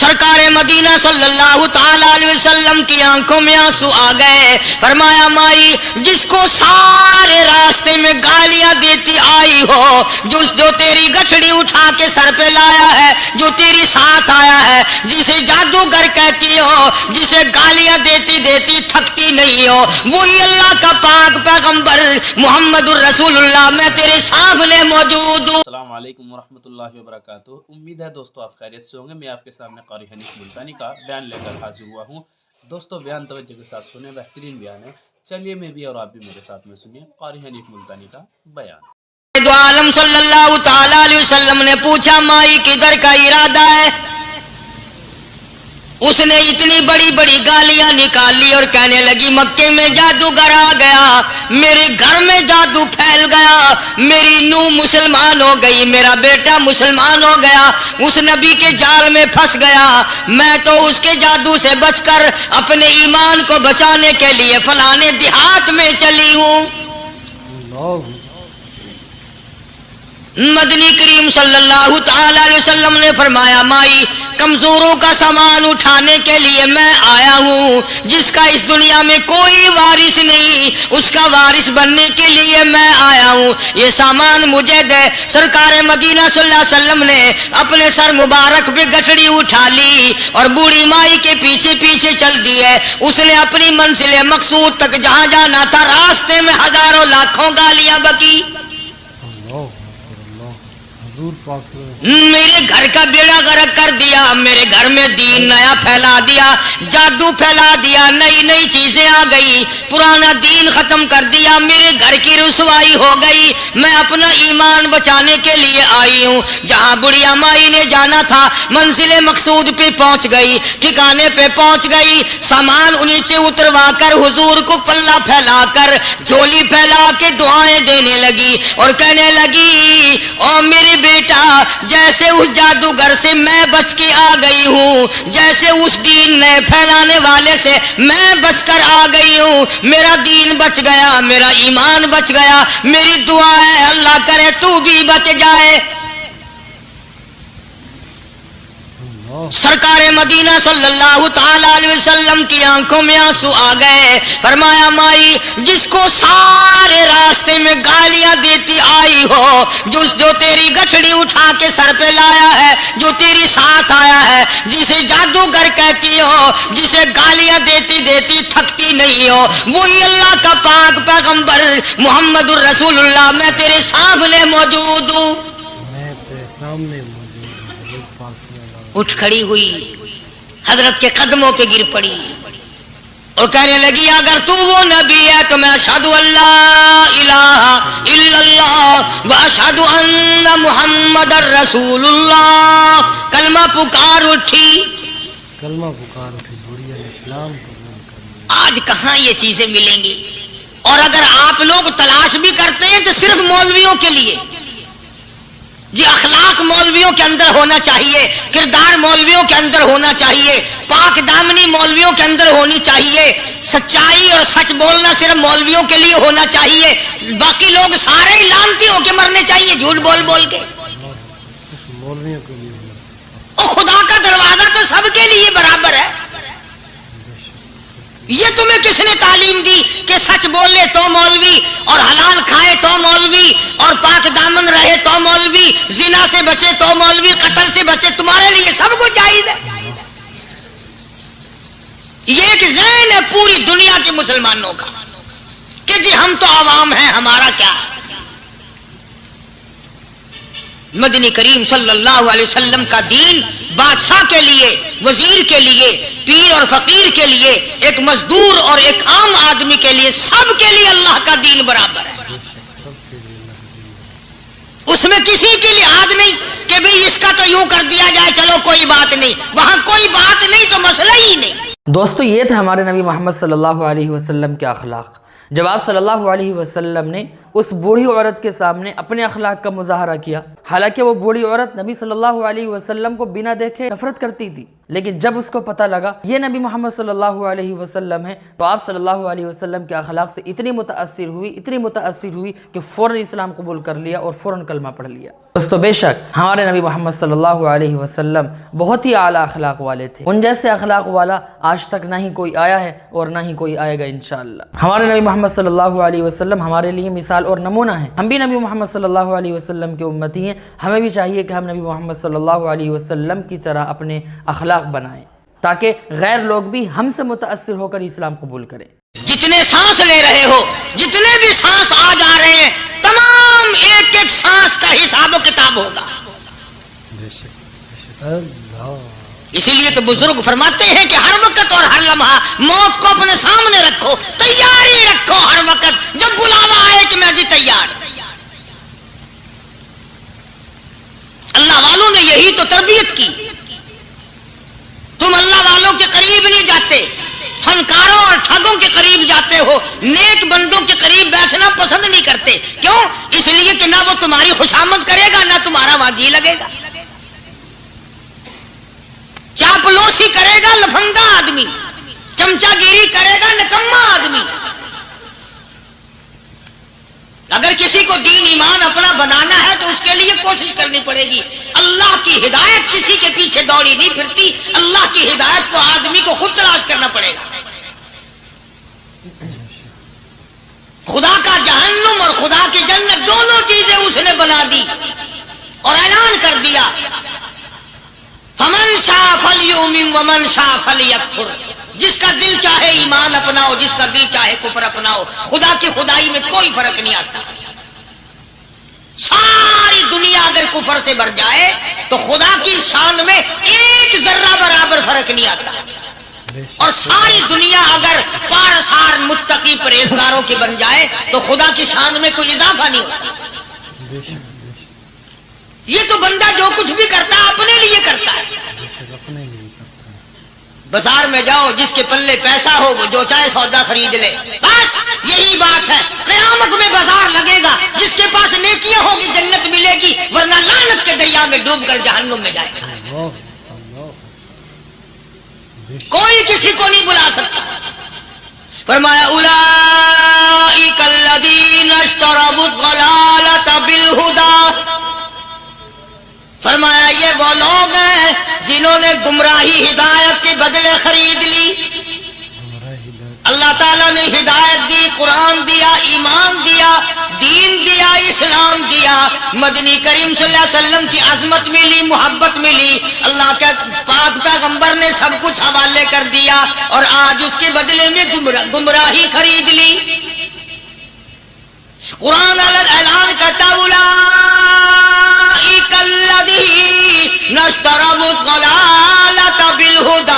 سرکار مدینہ صلی اللہ تعالی علیہ وسلم کی آنکھوں میں آنسو آ گئے. فرمایا مائی جس کو سارے راستے میں گالیاں دیتی آئی ہو, جو تیری گٹھڑی اٹھا کے سر پہ لایا ہے, جو تیری ساتھ آیا ہے, جسے جادوگر کہتی ہو, جسے گالیاں دیتی دیتی تھکتی نہیں ہو, وہی اللہ کا پاک پیغمبر محمد الرسول اللہ, میں تیرے سامنے موجود ہوں. السلام علیکم ورحمۃ اللہ وبرکاتہ. امید ہے دوستو آپ خیریت سے ہوں گے. میں آپ کے سامنے قاری حنیف ملتانی کا بیان لے کر حاضر ہوا ہوں. دوستو بیان توجہ کے ساتھ سنیں, بہترین بیان ہے. چلیے میں بھی اور آپ بھی میرے ساتھ میں سنیے قاری حنیف ملتانی کا بیان. دو عالم صلی اللہ تعالی علیہ وسلم نے پوچھا مائی کدھر کا ارادہ ہے؟ اس نے اتنی بڑی بڑی گالیاں نکالی اور کہنے لگی مکے میں جادوگر آ گیا, میرے گھر میں جادو پھیل گیا, میری نوح مسلمان ہو گئی, میرا بیٹا مسلمان ہو گیا, اس نبی کے جال میں پھنس گیا, میں تو اس کے جادو سے بچ کر اپنے ایمان کو بچانے کے لیے فلانے دیہات میں چلی ہوں. مدنی کریم صلی اللہ تعالی علیہ وسلم نے فرمایا مائی کمزوروں کا سامان اٹھانے کے لیے میں آیا ہوں, جس کا اس دنیا میں کوئی وارث نہیں اس کا وارث بننے کے لیے میں آیا ہوں, یہ سامان مجھے دے. سرکار مدینہ صلی اللہ علیہ وسلم نے اپنے سر مبارک پہ گٹڑی اٹھا لی اور بوڑھی مائی کے پیچھے پیچھے چل دی ہے. اس نے اپنی منزل مقصود تک جہاں جانا تھا راستے میں ہزاروں لاکھوں گالیاں بکی. میرے گھر کا بیڑا غرق کر دیا, میرے گھر میں دین نیا پھیلا دیا, جادو پھیلا دیا, نئی نئی چیزیں آ گئی, پرانا دین ختم کر دیا, میرے گھر کی رسوائی ہو گئی, میں اپنا ایمان بچانے کے لیے آئی ہوں. جہاں بڑھیا مائی نے جانا تھا منزل مقصود پہ پہنچ گئی, ٹھکانے پہ پہنچ گئی, سامان نیچے اتروا کر حضور کو پلہ پھیلا کر جھولی پھیلا کے دعائیں دینے لگی اور کہنے لگی او میرے بیٹا جیسے اس جادوگر سے میں بچ کے آ گئی ہوں, جیسے اس دین نئے پھیلانے والے سے میں بچ کر آ گئی ہوں, میرا دین بچ گیا, میرا ایمان بچ گیا, میری دعا ہے اللہ کرے تو بھی بچ جائے. سرکار مدینہ صلی اللہ تعالی علیہ وسلم کی آنکھوں میں آنسو آ گئے. فرمایا مائی جس کو سارے راستے میں گالیاں دیتی آئی ہو, جو تیری گٹھڑی اٹھا کے سر پہ لایا ہے, جو تیری ساتھ آیا ہے, جسے جادوگر کہتی ہو, جسے گالیاں دیتی دیتی تھکتی نہیں ہو, وہی اللہ کا پاک پیغمبر محمد الرسول اللہ, میں تیرے سامنے موجود ہوں. اٹھ کھڑی ہوئی, حضرت کے قدموں پہ گر پڑی اور کہنے لگی اگر تو وہ نبی ہے تو میں اشہد اللہ الہ الا اللہ و اشہد ان محمد الرسول اللہ. کلمہ پکار اٹھی, بڑھیا اسلام قبول کرنا. آج کہاں یہ چیزیں ملیں گی؟ اور اگر آپ لوگ تلاش بھی کرتے ہیں تو صرف مولویوں کے لیے, جی اخلاق مولویوں کے اندر ہونا چاہیے, کردار مولویوں کے اندر ہونا چاہیے, پاک دامنی مولویوں کے اندر ہونی چاہیے, سچائی اور سچ بولنا صرف مولویوں کے لیے ہونا چاہیے, باقی لوگ سارے ہی لانتی ہو کے مرنے چاہیے جھوٹ بول بول کے. اور خدا کا دروازہ تو سب کے لیے برابر ہے. یہ تمہیں کس نے تعلیم دی کہ سچ بولے تو مولوی, اور حلال کھائے تو مولوی, اور پاک دامن رہے تو مولوی, زنا سے بچے تو مولوی, قتل سے بچے, تمہارے لیے سب کچھ جائز ہے. یہ ایک ذہن ہے پوری دنیا کے مسلمانوں کا کہ جی ہم تو عوام ہیں, ہمارا کیا ہے. مدنی کریم صلی اللہ علیہ وسلم کا دین بادشاہ کے لیے, وزیر کے لیے, پیر اور فقیر کے لیے, ایک مزدور اور ایک عام آدمی کے لیے, سب کے لیے اللہ کا دین برابر ہے. اس میں کسی کی لحاظ نہیں کہ بھی اس کا تو یوں کر دیا جائے چلو کوئی بات نہیں, وہاں کوئی بات نہیں تو مسئلہ ہی نہیں. دوستو یہ تھے ہمارے نبی محمد صلی اللہ علیہ وسلم کے اخلاق. جب آپ صلی اللہ علیہ وسلم نے اس بوڑھی عورت کے سامنے اپنے اخلاق کا مظاہرہ کیا, حالانکہ وہ بوڑھی عورت نبی صلی اللہ علیہ وسلم کو بنا دیکھے نفرت کرتی تھی, لیکن جب اس کو پتہ لگا یہ نبی محمد صلی اللہ علیہ وسلم ہے تو آپ صلی اللہ علیہ وسلم کے اخلاق سے اتنی متاثر ہوئی کہ فوراً اسلام قبول کر لیا اور فوراً کلمہ پڑھ لیا۔ دوستو بے شک ہمارے نبی محمد صلی اللہ علیہ وسلم بہت ہی اعلیٰ اخلاق والے تھے، ان جیسے اخلاق والا آج تک نہ ہی کوئی آیا ہے اور نہ ہی کوئی آئے گا انشاءاللہ۔ ہمارے نبی محمد صلی اللہ علیہ وسلم ہمارے لیے مثال اور نمونہ ہیں، ہم بھی نبی محمد صلی اللہ علیہ وسلم کے امتی ہیں، ہمیں بھی چاہیے کہ ہم نبی محمد صلی اللہ علیہ وسلم کی طرح اپنے اخلاق بنائیں تاکہ غیر لوگ بھی ہم سے متاثر ہو کر اسلام قبول کریں۔ جتنے سانس لے رہے ہو، جتنے بھی سانس آ جا رہے ہیں، تمام ایک ایک سانس کا حساب و کتاب ہوگا۔ اسی لیے تو بزرگ فرماتے ہیں کہ ہر وقت اور ہر لمحہ موت کو اپنے سامنے رکھو، تیاری رکھو ہر وقت، جب بلاوا آئے کہ میں بھی تیار۔ اللہ والوں نے یہی تو تربیت کی۔ تم اللہ والوں کے قریب نہیں جاتے، فنکاروں اور ٹھگوں کے قریب جاتے ہو، نیک بندوں کے قریب بیٹھنا پسند نہیں کرتے۔ کیوں؟ اس لیے کہ نہ وہ تمہاری خوشامد کرے گا، نہ تمہارا وہاں جی لگے گا۔ چاپلوسی کرے گا لفنگا آدمی، چمچا گیری کرے گا نکما آدمی۔ اگر کسی کو دین ایمان اپنا بنانا ہے تو اس کے لیے کوشش کرنی پڑے گی۔ اللہ کی ہدایت کسی کے پیچھے دوڑی نہیں پھرتی، اللہ کی ہدایت کو آدمی کو خود تلاش کرنا پڑے گا۔ خدا کا جہنم اور خدا کی جنت دونوں چیزیں اس نے بنا دی اور اعلان کر دیا، فمن شاء فلیؤمن ومن شاء فلیکفر، جس کا دل چاہے ایمان اپناؤ، جس کا دل چاہے کفر اپناؤ، خدا کی خدائی میں کوئی فرق نہیں آتا۔ ساری دنیا اگر کفر سے بھر جائے تو خدا کی شان میں ایک ذرہ برابر فرق نہیں آتا، اور ساری دنیا اگر پارسار متقی پرہیزگاروں کی بن جائے تو خدا کی شان میں کوئی اضافہ نہیں ہوتا۔ یہ تو بندہ جو کچھ بھی کرتا ہے اپنے لیے کرتا ہے۔ بازار میں جاؤ، جس کے پلے پیسہ ہو وہ جو چاہے سودا خرید لے، بس یہی بات ہے۔ قیامت میں بازار لگے گا، جس کے پاس نیکیاں ہوگی جنت ملے گی، ورنہ لعنت کے دریا میں ڈوب کر جہنم میں جائے گا۔ کوئی کسی کو نہیں بلا سکتا۔ فرمایا اولئک الذین اشتروا الضلالۃ بالہدی، فرمایا یہ وہ لوگ ہیں جنہوں نے گمراہی ہدایت کے بدلے خرید لی۔ اللہ تعالیٰ نے ہدایت دی، قرآن دیا، ایمان دیا، دین دیا، اسلام دیا، مدنی کریم صلی اللہ علیہ وسلم کی عظمت ملی، محبت ملی، اللہ کے پاک پیغمبر نے سب کچھ حوالے کر دیا، اور آج اس کے بدلے میں گمراہی خرید لی۔ قرآن اعلان کرتا اولئک الذین اشتروا الضلالۃ بالہدی،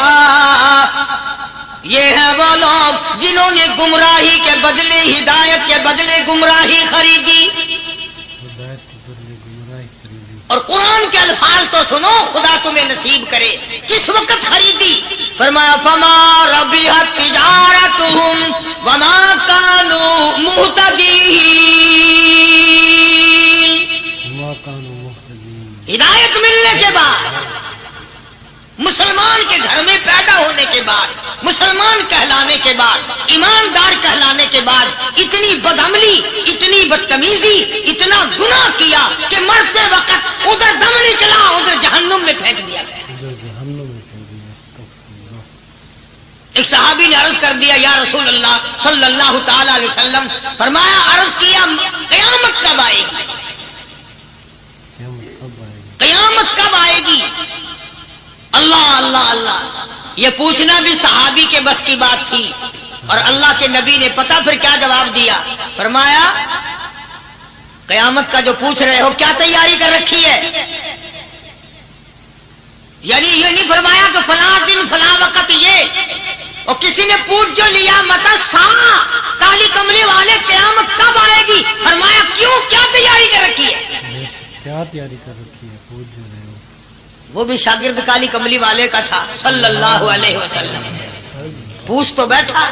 یہ ہے وہ لوگ جنہوں نے گمراہی کے بدلے ہدایت کے بدلے گمراہی خریدی۔ اور قرآن کے الفاظ تو سنو، خدا تمہیں نصیب کرے۔ کس وقت خریدی؟ فرمایا فما ربحت تجارتهم وما كانوا مهتدين، ہدایت ملنے کے بعد، مسلمان کے گھر میں پیدا ہونے کے بعد، مسلمان کہلانے کے بعد، ایماندار کہلانے کے بعد، اتنی بدعملی، اتنی بدتمیزی، اتنا گناہ کیا کہ مرتے وقت ادھر دم نکلا، ادھر جہنم میں پھینک دیا گیا۔ ایک صحابی نے عرض کر دیا یا رسول اللہ صلی اللہ تعالی علیہ وسلم، فرمایا عرض کیا قیامت کب آئے گی؟ قیامت کب آئے گی؟ اللہ اللہ اللہ، یہ پوچھنا بھی صحابی کے بس کی بات تھی، اور اللہ کے نبی نے پتہ پھر کیا جواب دیا؟ فرمایا قیامت کا جو پوچھ رہے ہو کیا تیاری کر رکھی ہے؟ یعنی یہ نہیں فرمایا کہ فلاں دن فلاں وقت یہ، اور کسی نے پوچھ جو لیا متا سا کالی کملی والے قیامت کب آئے گی؟ فرمایا کیوں، کیا تیاری کر رکھی ہے؟ کیا تیاری کر رکھی ہے؟ پوچھ جو رہے ہو۔ وہ بھی شاگرد کالی کملی والے کا تھا صلی اللہ علیہ وسلم، پوچھ تو بیٹھا،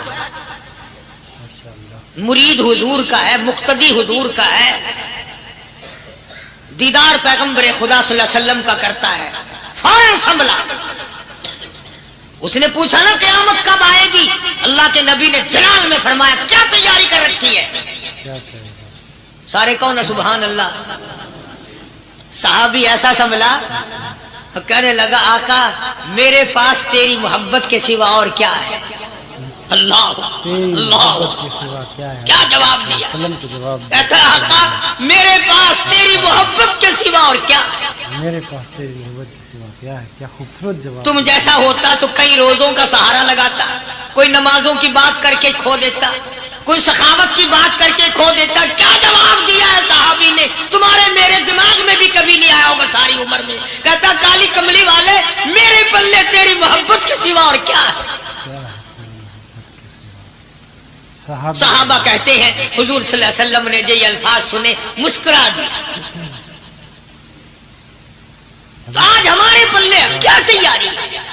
مرید حضور کا ہے، مقتدی حضور کا ہے، دیدار پیغمبر خدا صلی اللہ علیہ وسلم کا کرتا ہے، فوراً سنبھلا، उसने पूछा ना क़यामत कब आएगी, अल्लाह के नबी ने जलाल में फरमाया क्या तैयारी कर रखी है। क्या करेगा? सारे कौन है सुभान अल्लाह। साहबी ऐसा संभला, कहने लगा आका मेरे पास तेरी मोहब्बत के सिवा और क्या है। अल्लाह अल्लाह के सिवा क्या है? क्या जवाब दिया। सलम को जवाब कहता आका मेरे पास तेरी मोहब्बत के सिवा और क्या है। मेरे पास तेरी मोहब्बत के सिवा क्या है? क्या खूबसूरत जवाब। तुम जैसा होता तो कई रोजों का सहारा लगाता, कोई नमाजों की बात करके खो देता, कोई सखावत की बात करके खो देता। क्या जवाब दिया है साहबी ने, तुम्हारे मेरे दिमाग में भी कभी नहीं आया होगा सारी उम्र में। कहता काली कमली वाले मेरे पल्ले तेरी मोहब्बत के सिवा और क्या है। क्या है तेरी मोहब्बत के सिवा? सहाबा कहते हैं हुजूर सल्लल्लाहु अलैहि वसल्लम ने ये अल्फाज सुने मुस्कुरा दिया। आज हमारे पल्ले क्या तैयारी है।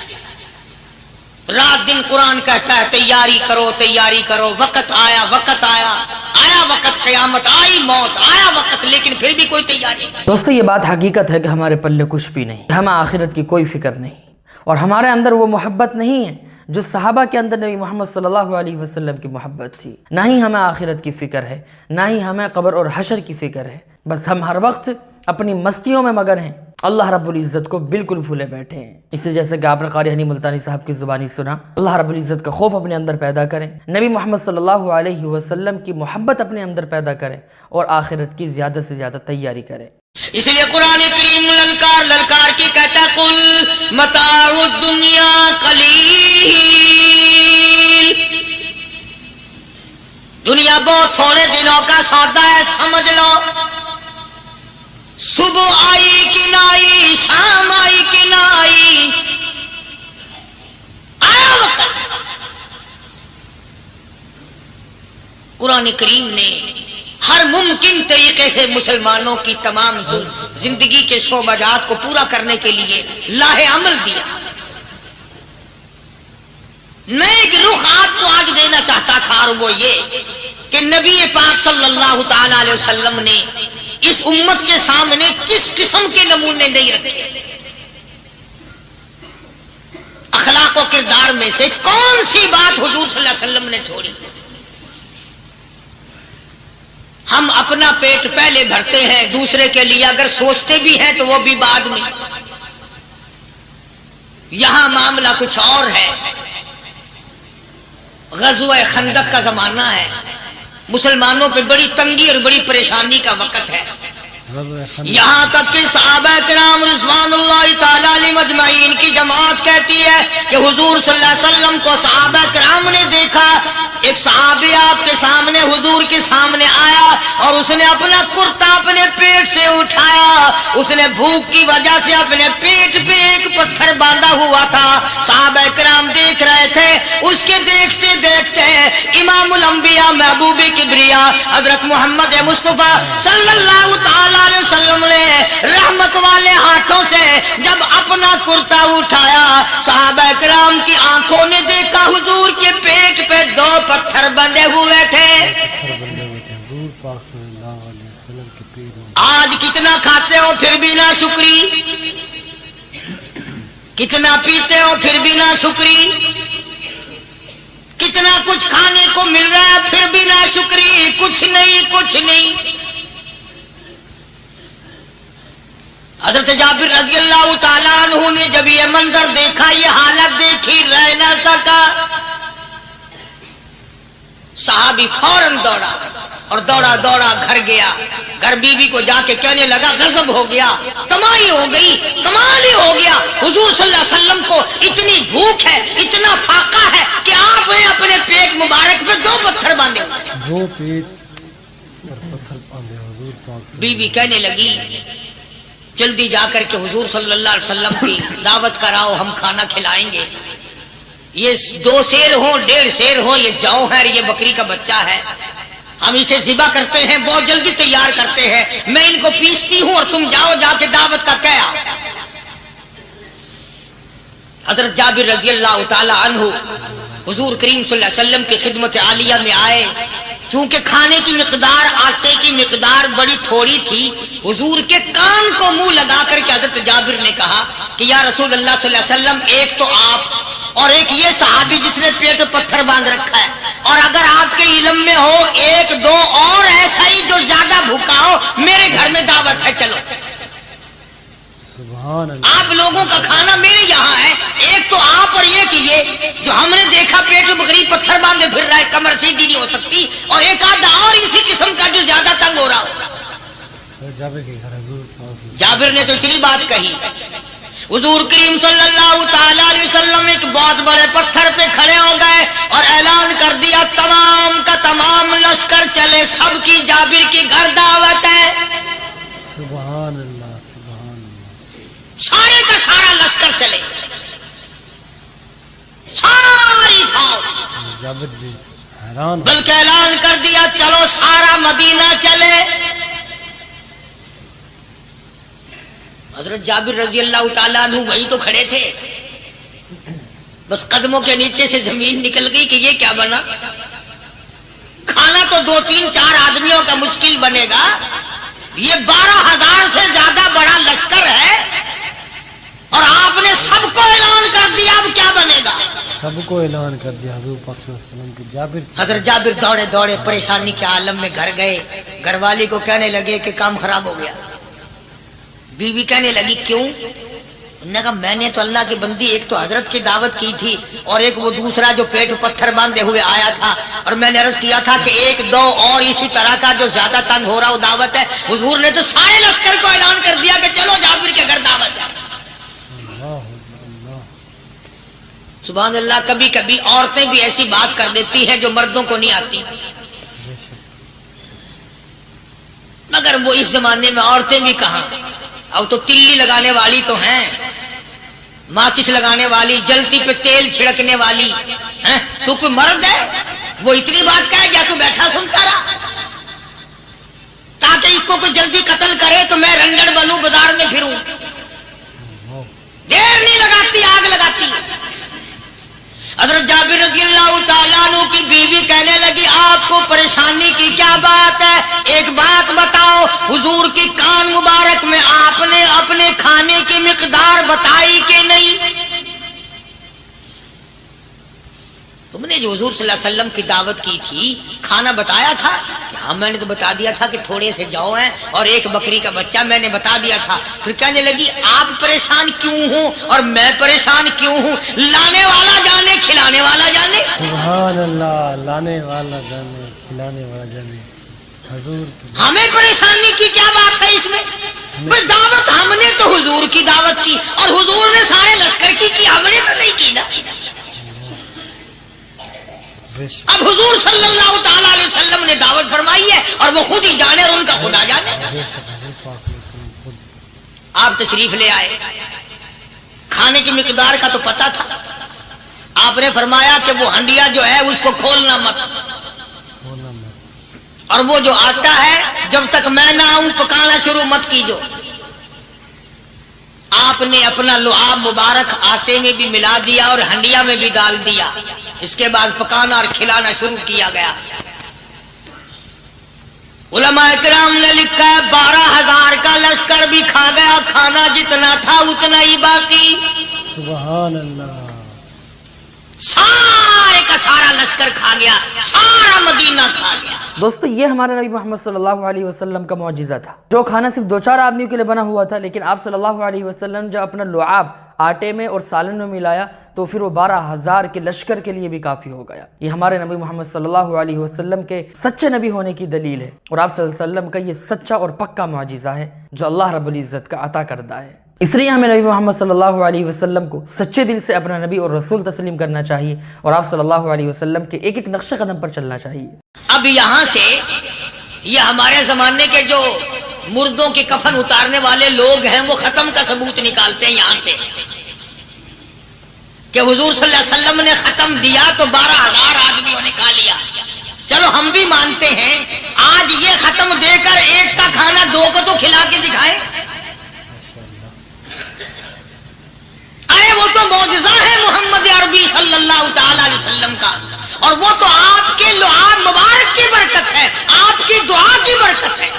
रात दिन कुरान कहता है तैयारी करो तैयारी करो, वक्त आया वक्त आया, आया वक्त क़यामत आई मौत, आया वक्त, लेकिन फिर भी कोई तैयारी नहीं। दोस्तों ये बात हकीकत है कि हमारे पल्ले कुछ भी नहीं, हमें आखिरत की कोई फिक्र नहीं और हमारे अंदर वो मोहब्बत नहीं है जो सहाबा के अंदर नबी मोहम्मद सल्लल्लाहु अलैहि वसल्लम की मोहब्बत थी। ना ही हमें आखिरत की फ़िक्र है, ना ही हमें कब्र और हशर की फ़िक्र है। बस हम हर वक्त अपनी मस्तियों में मगन हैं, अल्लाह रब्बुल इज़्ज़त को बिल्कुल भूले बैठे हैं। इसी जैसे कि आपने क़ारी हनी मुल्तानी साहब की ज़ुबानी सुना, अल्लाह रब्बुल इज़्ज़त का खौफ अपने अंदर पैदा करें, नबी मोहम्मद सल्लल्लाहु अलैहि वसल्लम की मोहब्बत अपने अंदर पैदा करें और आखिरत की ज़्यादा से ज़्यादा तैयारी करें। इसलिए कुरान करीम ललकार ललकार की कहता कुल मताउ दुनिया कलील, दुनिया बहुत थोड़े दिनों का सौदा है समझ लो। सुबह आई कि ना आई, शाम आई कि ना आई, आया वक्त। कुरान करीम ने हर मुमकिन तरीके से मुसलमानों की तमाम जिंदगी के शोबाजात को पूरा करने के लिए लाहे अमल दिया। मैं एक रुख आपको आज देना चाहता था और वो ये कि नबी पाक सल्लल्लाहु ताला अलैहि वसल्लम ने इस उम्मत के सामने किस किस्म के नमूने नहीं रखे। अखलाक और किरदार में से कौन सी बात हुजूर सल्लल्लाहु अलैहि वसल्लम ने छोड़ी। हम अपना पेट पहले भरते हैं, दूसरे के लिए अगर सोचते भी हैं तो वो भी बाद में। यहां मामला कुछ और है। ग़ज़वा खंदक का जमाना है, मुसलमानों पे बड़ी तंगी और बड़ी परेशानी का वक्त है। यहाँ तक कि सहाबा किराम रिज़वानुल्लाहि ताला अलैहिम अजमईन की जमात कहती है कि हुजूर सल्लल्लाहु अलैहि वसल्लम को सहाबा किराम ने देखा। एक सहाबी आपके सामने हुजूर के सामने आया और उसने अपना कुर्ता अपने पेट से उठाया। उसने भूख की वजह से अपने पेट पे एक पत्थर बांधा हुआ था। सहाबा किराम देख रहे थे। उसके देखते देखते इमामुल अंबिया महबूब किबरिया हजरत मोहम्मद मुस्तफा सल्लल्लाहु ताला अलैहि वसल्लम ने रहमत वाले हाथों से जब अपना कुर्ता उठाया, सहाबा किराम की आंखों ने देखा हुजूर के पेट पे दो पत्थर बंधे हुए थे। आज कितना खाते हो फिर भी ना शुक्री, कितना पीते हो फिर भी ना शुक्री, कितना कुछ खाने को मिल रहा है फिर भी ना शुक्री, कुछ नहीं कुछ नहीं। हज़रत जाबिर रज़ियल्लाहु ताला अन्हु ने जब ये मंजर देखा, ये हालत देखी, रह न सका। सहाबी फौरन दौड़ा और दौड़ा दौड़ा घर गया। घर बीवी को जाके कहने लगा गजब हो गया, कमाई हो गई, कमाल ही हो गया। हुजूर सल्लल्लाहु अलैहि वसल्लम को इतनी भूख है, इतना फाका है कि आपने अपने पेट मुबारक पे दो पत्थर बांधे। दो पेट पर पत्थर बांधे हुजूर पाक से। बीवी कहने लगी जल्दी जाकर के हुजूर सल्लल्लाहु अलैहि वसल्लम की दावत कराओ, हम खाना खिलाएंगे। ये 2 शेर हो 1.5 शेर हो, ये जौ है, ये बकरी का बच्चा है, हम इसे ज़िबा करते हैं, बहुत जल्दी तैयार करते हैं, मैं इनको पीसती हूं और तुम जाओ जाके दावत का क्या। हज़रत जाबिर रज़ियल्लाहु ताला अन्हु हुजूर करीम सल्लल्लाहु अलैहि वसल्लम की खिदमत आलिया में आए। चूंकि खाने की मिकदार, आटे की मिकदार बड़ी थोड़ी थी, हुजूर के कान को मुंह लगा करके हज़रत जाबिर ने कहा कि या रसूल अल्लाह सल्लल्लाहु अलैहि वसल्लम, एक तो आप और एक ये सहाबी जिसने पेट में पत्थर बांध रखा है, और अगर आपके इल्म में हो एक दो और ऐसा ही जो ज्यादा भूखा हो, मेरे घर में दावत है, चलो। सुभान अल्लाह। आप लोगों का खाना मेरे यहाँ है, एक तो आप और एक ये जो हमने देखा पेट में बकरी पत्थर बांधे फिर रहा है, कमर सीधी नहीं हो सकती, और एक आधा और इसी किस्म का जो ज्यादा तंग हो रहा हो। जाबिर के घर हुजूर पास जाबिर ने तो इतनी बात कही, हुजूर करीम सल्लल्लाहु ताला अलैहि वसल्लम एक बहुत बड़े पत्थर पे खड़े हो गए और ऐलान कर दिया, तमाम का तमाम लश्कर चले, सबकी जाबिर की घर दावत है। सुभान अल्लाह, सुभान अल्लाह। सारे का सारा लश्कर चले, सारी फौज। जाबिर भी हैरान हो बल्कि ऐलान कर दिया, चलो सारा मदीना चले। हजरत जाबिर रजी अल्लाह ताला अन्हु वही तो खड़े थे, बस कदमों के नीचे से जमीन निकल गई कि ये क्या बना। खाना तो 2 3 4 आदमियों का मुश्किल बनेगा, ये 12,000 से ज्यादा बड़ा लश्कर है और आपने सबको ऐलान कर दिया, अब क्या बनेगा। सबको ऐलान कर दिया हुजूर पाक सल्लल्लाहु अलैहि वसल्लम के। जाबिर हजरत जाबिर दौड़े दौड़े परेशानी के आलम में घर गए, घरवाली को कहने लगे कि काम खराब हो गया। बीवी कहने लगी क्यों? उन्होंने कहा मैंने तो अल्लाह की बंदी एक तो हजरत की दावत की थी और एक वो दूसरा जो पेट में पत्थर बांधे हुए आया था, और मैंने अर्ज किया था कि एक दो और इसी तरह का जो ज्यादा तंग हो रहा हो दावत है। हुजूर ने तो सारे लश्कर को ऐलान कर दिया कि चलो जाबिर के घर दावत है। अल्लाह अल्लाह। सुभान अल्लाह। कभी कभी औरतें भी ऐसी बात कर देती हैं जो मर्दों को नहीं आती, मगर वो इस जमाने में औरतें भी कहां, अब तो तिल्ली लगाने वाली तो हैं, माचिस लगाने वाली, जलती पे तेल छिड़कने वाली हैं। तू कोई मर्द है वो इतनी बात कहे, या तू बैठा सुनता रहा ताकि इसको कोई जल्दी कत्ल करे तो मैं रंगड़ बनूं, बाजार में फिरूं। देर नहीं लगाती, आग लगाती। हजरत जाबिर रज़ियल्लाहु ताला अन्हु की बीवी कहने लगी, आपको परेशानी की क्या बात है, एक बात बताओ। हुजूर की कान मुबारक में आपने अपने खाने की मिकदार बताई कि नहीं? तुमने जो हुजूर सल्लल्लाहु अलैहि वसल्लम की दावत की थी, खाना बताया था? हाँ मैंने तो बता दिया था कि थोड़े से जौ हैं और एक बकरी का बच्चा, मैंने बता दिया था। फिर कहने लगी, आप परेशान क्यों हो और मैं परेशान क्यों हूँ? लाने वाला जाने, खिलाने वाला जाने। सुभान अल्लाह। लाने वाला जाने, खिलाने वाला जाने। हुजूर की हमें परेशानी की क्या बात है इसमें? बस दावत हमने तो हुजूर की दावत की और हुजूर ने सारे लश्कर की हमने तो नहीं की ना। अब हुजूर सल्लल्लाहु ताला अलैहि वसल्लम ने दावत फरमाई है और वो खुद ही जाने और उनका खुदा जाने। आप तशरीफ ले आए, खाने की मिकदार का तो पता था। आपने फरमाया कि वो हंडिया जो है उसको खोलना मत, और वो जो आटा है जब तक मैं ना आऊं पकाना शुरू मत कीजो। आपने अपना लुआब मुबारक आटे में भी मिला दिया और हंडिया में भी डाल दिया। इसके बाद पकाना और खिलाना शुरू किया गया। उलमा इकराम ने लिखा है 12,000 का लश्कर भी खा गया, खाना जितना था उतना ही बाकी। सुभान अल्लाह। सारे का सारा लश्कर खा गया, सारा मदीना खा गया। दोस्तों ये हमारे नबी मोहम्मद सल्लल्लाहु अलैहि वसल्लम का मौजिज़ा था। जो खाना सिर्फ 2-4 आदमियों के लिए बना हुआ था, लेकिन आप सल्लल्लाहु अलैहि वसल्लम जब अपना लुआब आटे में और सालन में मिलाया तो फिर वो 12,000 के लश्कर के लिए भी काफ़ी हो गया। ये हमारे नबी मोहम्मद सल्लल्लाहु अलैहि वसल्लम के सच्चे नबी होने की दलील है और आप सल्लल्लाहु अलैहि वसल्लम का ये सच्चा और पक्का मौजिज़ा है जो अल्लाह रब्बुल इज़्ज़त का अता करदा है। इसलिए हमें नबी मोहम्मद सल्लल्लाहु अलैहि वसल्लम को सच्चे दिल से अपना नबी और रसूल तस्लीम करना चाहिए और आप सल्लल्लाहु अलैहि वसल्लम के एक एक नक्शे कदम पर चलना चाहिए। अब यहाँ से ये हमारे जमाने के जो मुर्दों के कफन उतारने वाले लोग हैं वो खत्म का सबूत निकालते हैं यहाँ से कि हुजूर सल्लल्लाहु अलैहि वसल्लम ने खत्म दिया तो 12,000 आदमियों ने खा लिया। चलो हम भी मानते हैं, आज ये खत्म देकर एक का खाना 2 को तो खिला के दिखाए। अरे वो तो मौजिज़ा है मोहम्मद अरबी सल्लल्लाहु ताला अलैहि वसल्लम का, और वो तो आपके लुआब मुबारक की बरकत है, आपकी दुआ की बरकत है।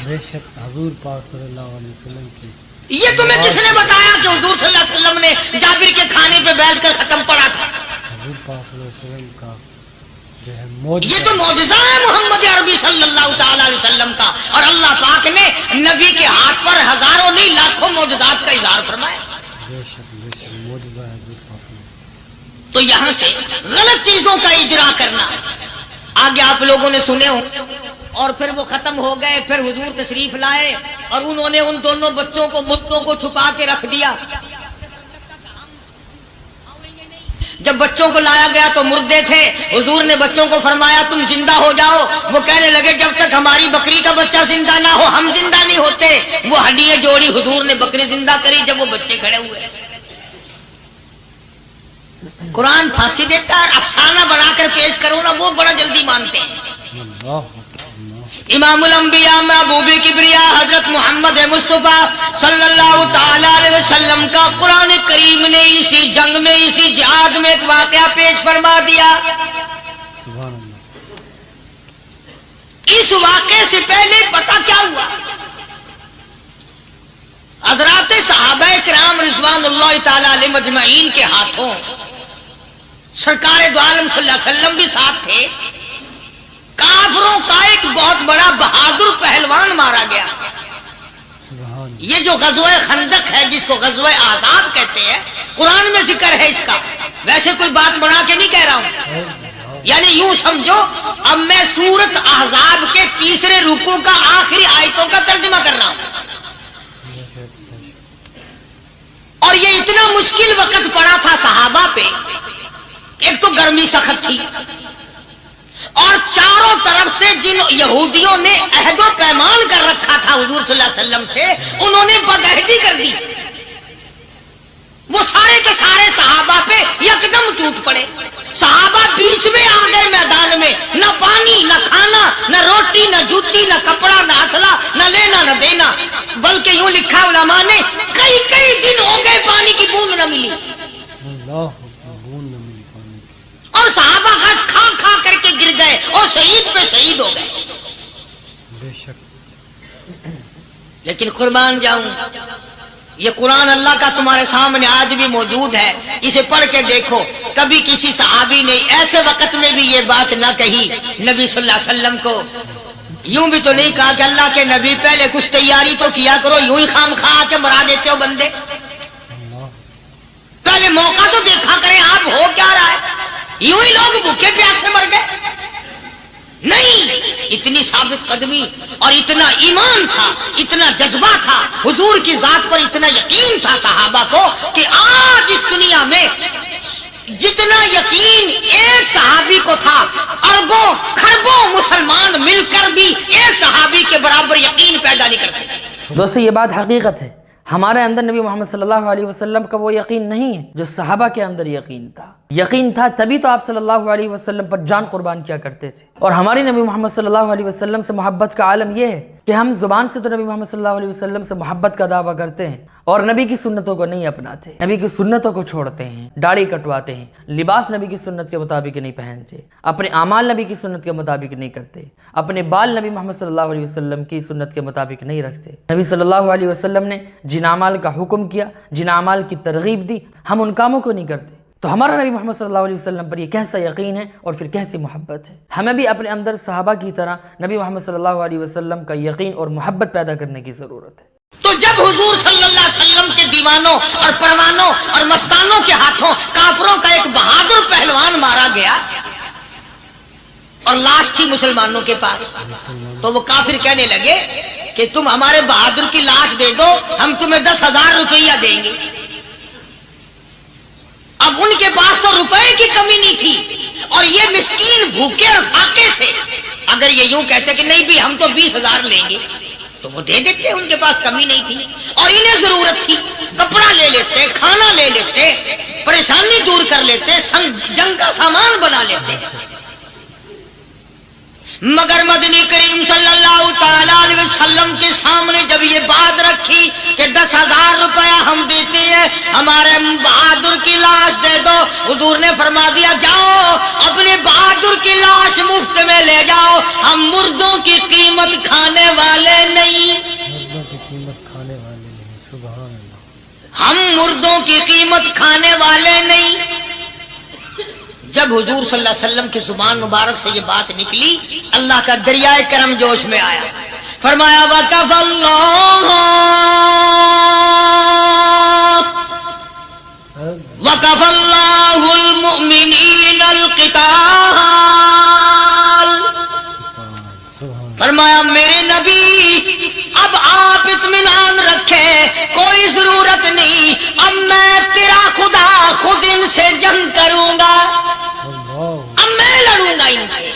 बेशक हुजूर पाक सल्लल्लाहु अलैहि वसल्लम की। ये तुम्हें किसने बताया कि हुजूर सल्लल्लाहु अलैहि वसल्लम ने जाबिर के खाने पे बैठकर खत्म पड़ा था? पाक सल्लल्लाहु अलैहि वसल्लम का जो है یہ तो मौजज़ा है मोहम्मद अरबी सल्लल्लाहु ताला अलैहि वसल्लम का, और अल्लाह पाक ने नबी के हाथ पर हजारों नहीं लाखों मौजज़ात का इजहार फरमाया। बेशक मौजूदा है हजूर पाक सल्लल्लाहु अलैहि वसल्लम। तो यहाँ से गलत चीजों का इजरा करना आगे आप लोगों ने सुने हो, और फिर वो खत्म हो गए। फिर हुजूर तशरीफ लाए और उन्होंने उन दोनों बच्चों को, मुर्दों को छुपा के रख दिया। जब बच्चों को लाया गया तो मुर्दे थे। हुजूर ने बच्चों को फरमाया तुम जिंदा हो जाओ। वो कहने लगे जब तक हमारी बकरी का बच्चा जिंदा ना हो हम जिंदा नहीं होते। वो हड्डियां जोड़ी, हुजूर ने बकरी जिंदा करी जब वो बच्चे खड़े हुए। कुरान फांसी देता है, अफसाना बनाकर पेश करो ना, वो बड़ा जल्दी मानते हैं। इमामुल अंबिया महबूब किबरिया हजरत मोहम्मद मुस्तफा सल्लल्लाहु ताला अलैहि वसल्लम का कुरान करीम ने इसी जंग में, इसी जिहाद में एक वाकया पेश फरमा दिया। सुभान अल्लाह। इस वाकये से पहले पता क्या हुआ? हजरात सहाबा किराम रिज़वानुल्लाह ताला अलैहिम अजमईन के हाथों सरकार दो आलम सल्लल्लाहु अलैहि वसल्लम भी साथ थे। काफिरों का एक बहुत बड़ा बहादुर पहलवान मारा गया। ये जो गज़वा खंदक है, जिसको गज़वा आज़ाब कहते हैं, कुरान में जिक्र है इसका। वैसे कोई बात बना के नहीं कह रहा हूं, यानी यूं समझो अब मैं सूरत ahज़ाब के तीसरे रुकू का आखिरी आयतों का तर्जुमा कर रहा हूं। और ये इतना मुश्किल वक्त पड़ा था सहाबा पे। एक तो गर्मी सख्त थी, और चारों तरफ से जिन यहूदियों ने अहदो पैमान कर रखा था हुजूर सल्लल्लाहु अलैहि वसल्लम से, उन्होंने बदअहदी कर दी। वो सारे के सारे सहाबा पे यकदम टूट पड़े। सहाबा बीच में आ गए मैदान में, न पानी न खाना न रोटी न जूती न कपड़ा न असला न लेना न देना, बल्कि यूं लिखा उलमा ने कई कई दिन हो गए पानी की बूंद न मिली। और सहाबा घास खा खा करके गिर गए और शहीद पे शहीद हो गए। बेशक। लेकिन कुर्बान जाऊं, ये कुरान अल्लाह का तुम्हारे सामने आज भी मौजूद है। इसे पढ़ के देखो। कभी किसी सहाबी ने ऐसे वक्त में भी ये बात ना कही नबी सल्लल्लाहु अलैहि वसल्लम को। यूं भी तो नहीं कहा कि अल्लाह के नबी पहले कुछ तैयारी तो किया करो, यूं ही खाम खा के मरा देते हो बंदे। पहले मौका तो देखा करें आप हो क्या रहा है। यूं ही लोग भूखे प्यासे मर गए। नहीं, इतनी साबित कदमी और इतना ईमान था, इतना जज्बा था, हुजूर की जात पर इतना यकीन था सहाबा को कि आज इस दुनिया में जितना यकीन एक सहाबी को था, अरबों खरबों मुसलमान मिलकर भी एक सहाबी के बराबर यकीन पैदा नहीं कर सकते। दोस्तों ये बात हकीकत है। हमारे अंदर नबी मोहम्मद सल्लल्लाहु अलैहि वसल्लम का वो यकीन नहीं है जो सहाबा के अंदर यकीन था। यकीन था तभी तो आप सल्लल्लाहु अलैहि वसल्लम पर जान कुर्बान किया करते थे। और हमारी नबी मोहम्मद सल्लल्लाहु अलैहि वसल्लम से मोहब्बत का आलम यह है कि हम जुबान से तो नबी मोहम्मद सल्लल्लाहु अलैहि वसल्लम से मोहब्बत का दावा करते हैं और नबी की सुन्नतों को नहीं अपनाते, नबी की सुन्नतों को छोड़ते हैं, दाढ़ी कटवाते हैं, लिबास नबी की सुन्नत के मुताबिक नहीं पहनते, अपने आमाल नबी की सुन्नत के मुताबिक नहीं करते, अपने बाल नबी मोहम्मद सल्लल्लाहु अलैहि वसल्लम की सुन्नत के मुताबिक नहीं रखते। नबी सल्लल्लाहु अलैहि वसल्लम ने जिन आमाल का हुक्म किया, जिन आमाल की तरगीब दी, हम उन कामों को नहीं करते। तो हमारा नबी मोहम्मद सल्लल्लाहु अलैहि वसल्लम पर ये कैसा यकीन है और फिर कैसी मोहब्बत है। हमें भी अपने अंदर सहाबा की तरह नबी मोहम्मद सल्लल्लाहु अलैहि वसल्लम का यकीन और मोहब्बत पैदा करने की ज़रूरत है। तो जब हुजूर सल्लल्लाहु अलैहि वसल्लम के दीवानों और परवानों और मस्तानों के हाथों काफिरों का एक बहादुर पहलवान मारा गया और लाश थी मुसलमानों के पास, तो वो काफिर कहने लगे कि तुम हमारे बहादुर की लाश दे दो, हम तुम्हें 10,000 रुपया देंगे। अब उनके पास तो रुपए की कमी नहीं थी, और ये मिस्कीन भूखे और फाके से अगर ये यूं कहते कि नहीं भी हम तो 20,000 लेंगे, तो वो दे देते, उनके पास कमी नहीं थी। और इन्हें जरूरत थी, कपड़ा ले लेते, खाना ले लेते, परेशानी दूर कर लेते, जंग का सामान बना लेते। मगर मदनी करीम सल्लल्लाहु ताला अलैहि वसल्लम के सामने जब ये बात रखी कि 10,000 रुपया हम देते हैं, हमारे बहादुर की लाश दे दो, हुजूर ने फरमा दिया जाओ अपने बहादुर की लाश मुफ्त में ले जाओ, हम मुर्दों की कीमत खाने वाले नहीं। मुर्दों की कीमत खाने वाले नहीं। सुभान अल्लाह। हम मुर्दों की कीमत खाने वाले नहीं। जब جب حضور صلی اللہ علیہ وسلم کی زبان مبارک سے یہ بات نکلی اللہ کا دریائے کرم جوش میں آیا. فرمایا وَقَفَ اللَّهُ الْمُؤْمِنِينَ الْقِتَالَ. فرمایا میرے نبی اب آپ اطمینان رکھے کوئی ضرورت نہیں, اب میں تیرا خدا خود ان سے جنگ کروں گا, اب میں لڑوں گا ان سے.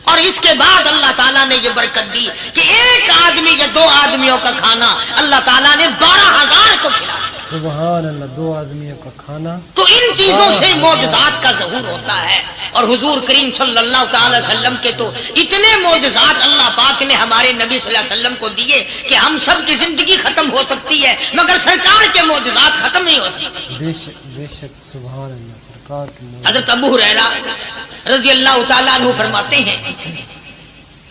اور اس کے بعد اللہ تعالیٰ نے یہ برکت دی کہ ایک آدمی یا دو آدمیوں کا کھانا اللہ تعالیٰ نے 12,000 کو کھلایا. سبحان اللہ, 2 آدمیوں کا کھانا. تو ان چیزوں سے معجزات کا ظہور ہوتا ہے. اور حضور کریم صلی اللہ تعالی وسلم کے تو اتنے معجزات اللہ پاک نے ہمارے نبی صلی اللہ علیہ وسلم کو دیے کہ ہم سب کی زندگی ختم ہو سکتی ہے مگر سرکار کے معجزات ختم نہیں ہوتی. بے شک سبحان اللہ, سرکار کی حضرت ابو ہریرہ رضی اللہ تعالیٰ عنہ فرماتے ہیں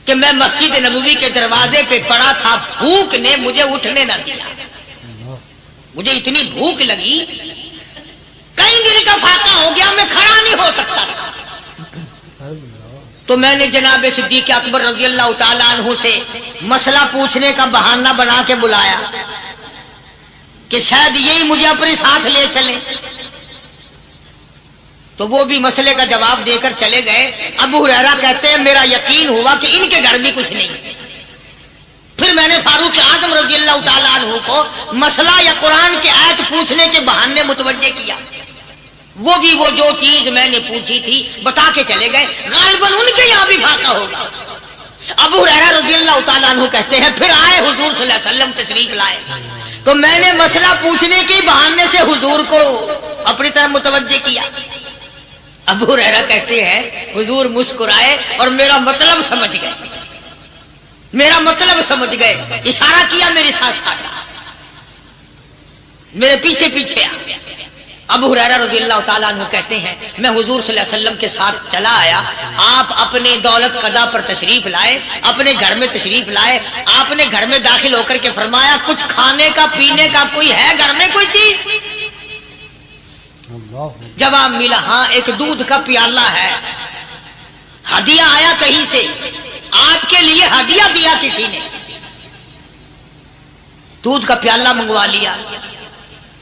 کہ میں مسجد نبوی کے دروازے پہ پڑا تھا, بھوک نے مجھے اٹھنے نہ دیا. مجھے اتنی بھوک لگی, کئی دن کا فاقہ ہو گیا, میں کھڑا نہیں ہو سکتا تھا. تو میں نے جناب صدیق اکبر رضی اللہ تعالیٰ عنہ سے مسئلہ پوچھنے کا بہانہ بنا کے بلایا کہ شاید یہی مجھے اپنے ساتھ لے چلیں. تو وہ بھی مسئلے کا جواب دے کر چلے گئے. ابو ہریرہ کہتے ہیں میرا یقین ہوا کہ ان کے گھر بھی کچھ نہیں. پھر میں نے فاروق اعظم رضی اللہ تعالیٰ عنہ کو مسئلہ یا قرآن کی آیت پوچھنے کے بہانے متوجہ کیا. وہ بھی وہ جو چیز میں نے پوچھی تھی بتا کے چلے گئے. غالباً ان کے یہاں بھی فاقہ ہوگا. ابو ہریرہ رضی اللہ تعالیٰ عنہ کہتے ہیں پھر آئے حضور صلی اللہ علیہ وسلم تشریف لائے تو میں نے مسئلہ پوچھنے کے بہانے سے حضور کو اپنی طرف متوجہ کیا. ابو ہریرہ کہتے ہیں حضور مسکرائے اور میرا مطلب سمجھ گئے. میرا مطلب سمجھ گئے, اشارہ کیا میرے ساتھ ساتھ, میرے پیچھے پیچھے آ. ابو ہریرہ رضی اللہ تعالیٰ عنہ کہتے ہیں میں حضور صلی اللہ علیہ وسلم کے ساتھ چلا آیا. آپ اپنے دولت قضا پر تشریف لائے, اپنے گھر میں تشریف لائے. آپ نے گھر میں داخل ہو کر کے فرمایا کچھ کھانے کا پینے کا کوئی ہے گھر میں کوئی چیز؟ جواب ملا ہاں ایک دودھ کا پیالہ ہے. ہدیہ آیا کہیں سے, آپ کے لیے ہدیہ دیا کسی نے, دودھ کا پیالہ منگوا لیا.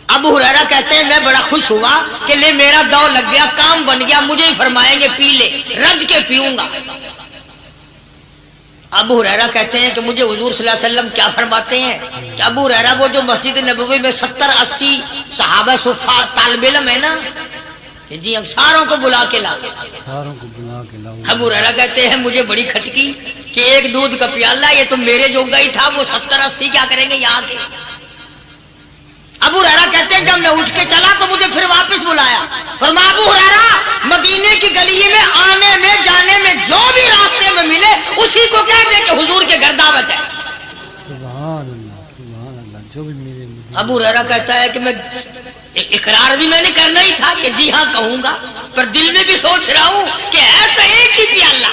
ابو ہریرہ کہتے ہیں میں بڑا خوش ہوا کہ لے میرا دو لگ گیا, کام بن گیا, مجھے ہی فرمائیں گے پی لے, رج کے پیوں گا. ابو ہریرہ کہتے ہیں کہ مجھے حضور صلی اللہ علیہ وسلم کیا فرماتے ہیں کہ ابو ہریرہ وہ جو مسجد نبوی میں 70-80 صحابہ صفات طالب علم ہے نا, کہ جی ہم ساروں کو بلا کے لا. ابو ہریرہ کہتے ہیں مجھے بڑی کھٹکی کہ ایک دودھ کا پیالہ یہ تو میرے جو گئی تھا, وہ 70-80 کیا کریں گے یہاں کے. ابو ہریرہ کہتے ہیں جب میں اٹھ کے چلا تو مجھے پھر واپس بلایا. فرمایا ابو ہریرہ مدینے کی گلی میں آنے میں جانے میں جو بھی راستے میں ملے اسی کو کہہ دے کہ حضور کے گھر دعوت ہے. سبحان اللہ, جو بھی میرے. ابو ہریرہ کہتا ہے کہ میں اقرار بھی میں نے کرنا ہی تھا کہ جی ہاں کہوں گا, پر دل میں بھی سوچ رہا ہوں کہ ہے تو ایک ہی پیالہ.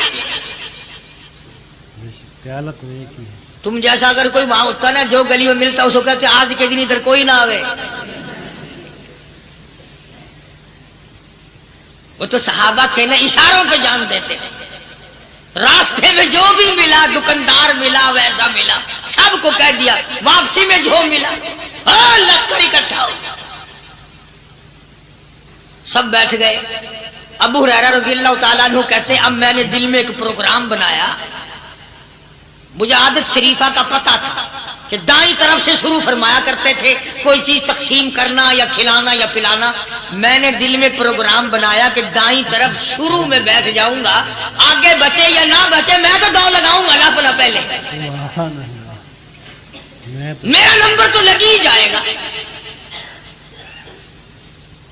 پیالہ تو ایک ہی ہے. تم جیسا اگر کوئی وہاں ہوتا نا جو گلی میں ملتا اس کو کہتے آج کے دن ادھر کوئی نہ آوے. وہ تو صحابہ تھے نا, اشاروں پہ جان دیتے تھے. راستے میں جو بھی ملا, دکاندار ملا ویسا ملا, سب کو کہہ دیا. واپسی میں جو ملا لشکر اکٹھا ہو. سب بیٹھ گئے. ابو ہریرہ رضی اللہ تعالیٰ عنہ کہتے اب میں نے دل میں ایک پروگرام بنایا. مجھے عادت شریفہ کا پتہ تھا کہ دائیں طرف سے شروع فرمایا کرتے تھے کوئی چیز تقسیم کرنا یا کھلانا یا پلانا. میں نے دل میں پروگرام بنایا کہ دائیں طرف شروع میں بیٹھ جاؤں گا, آگے بچے یا نہ بچے میں تو دو لگاؤں گا نا اپنا پہلے, میرا نمبر تو لگ ہی جائے گا.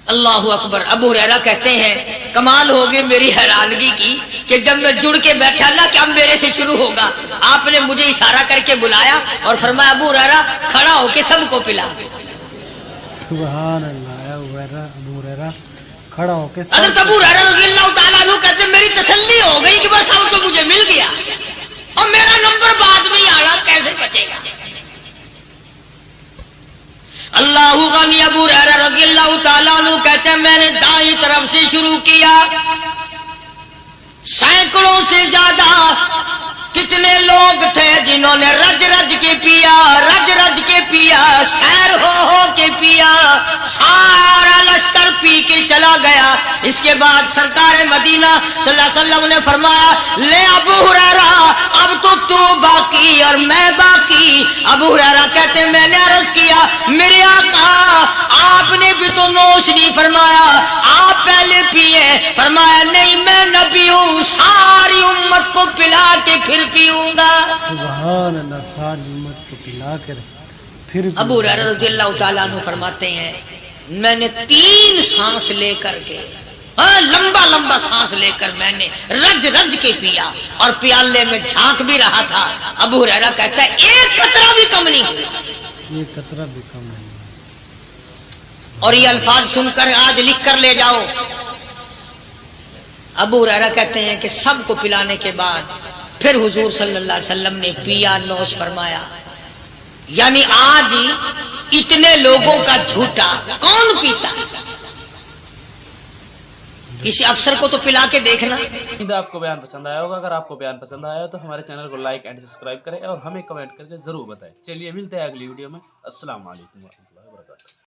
اللہ اکبر. ابو ہریرہ کہتے ہیں کمال ہوگی میری حیرانگی کی کہ جب میں جڑ کے بیٹھا نا کہ اب میرے سے شروع ہوگا, آپ نے مجھے اشارہ کر کے بلایا اور فرمایا ابو ہریرہ کھڑا ہو کے سب کو پلا. سبحان اللہ. ابو ہریرہ کھڑا ہو کے حضرت ابو ہریرہ رضی اللہ تعالیٰ عنہ کہتے میری تسلی ہو گئی کہ بس اب تو مجھے مل گیا اور میرا نمبر بعد میں ہی آیا, کیسے بچے گا. اللہ غنی. ابو ہریرہ رضی اللہ تعالیٰ عنہ کہتے ہیں میں نے دائیں طرف سے شروع शुरू किया। सैकड़ों से ज्यादा कितने लोग थे जिन्होंने रज रज के पिया, रज रज के पिया, सैर हो के पिया, सारा लश्कर पी के चला गया। इसके बाद सरकार मदीना सल्लल्लाहु अलैहि वसल्लम ने फरमाया, ले अबू हुरैरा, अब तो तू बाकी और मैं बाकी। अबू हुरैरा कहते मैंने अर्ज किया, मेरे आका आपने भी तो नोश नहीं फरमाया, आप पहले पिए। फरमाया नहीं, मैं नबी हूँ, सारी उम्मत को पिला के फिर पीऊंगा। सुभान अल्लाह, सारी उम्मत को पिला कर फिर अबू हुरैरा रज़ियल्लाहु ताला अन्हु फरमाते हैं, मैंने 3 सांस लेकर के, लंबा लंबा सांस लेकर मैंने रज रज के पिया और प्याले में झांक भी रहा था। अबू हुरैरा कहता है एक कतरा भी कम नहीं हुआ। ये कतरा भी कम नहीं। और ये अल्फाज सुनकर आज लिख कर ले जाओ। अबू हुरैरा कहते हैं कि सबको पिलाने के बाद फिर हुजूर सल्लल्लाहु अलैहि वसल्लम ने पिया, नोश फरमाया। यानी आज इतने लोगों का झूठा कौन पीता? किसी अफसर को तो पिला के देखना। उम्मीद है आपको बयान पसंद आया होगा। अगर आपको बयान पसंद आया तो हमारे चैनल को लाइक एंड सब्सक्राइब करें और हमें कमेंट करके जरूर बताएं। चलिए मिलते हैं अगली वीडियो में। अस्सलाम वालेकुम।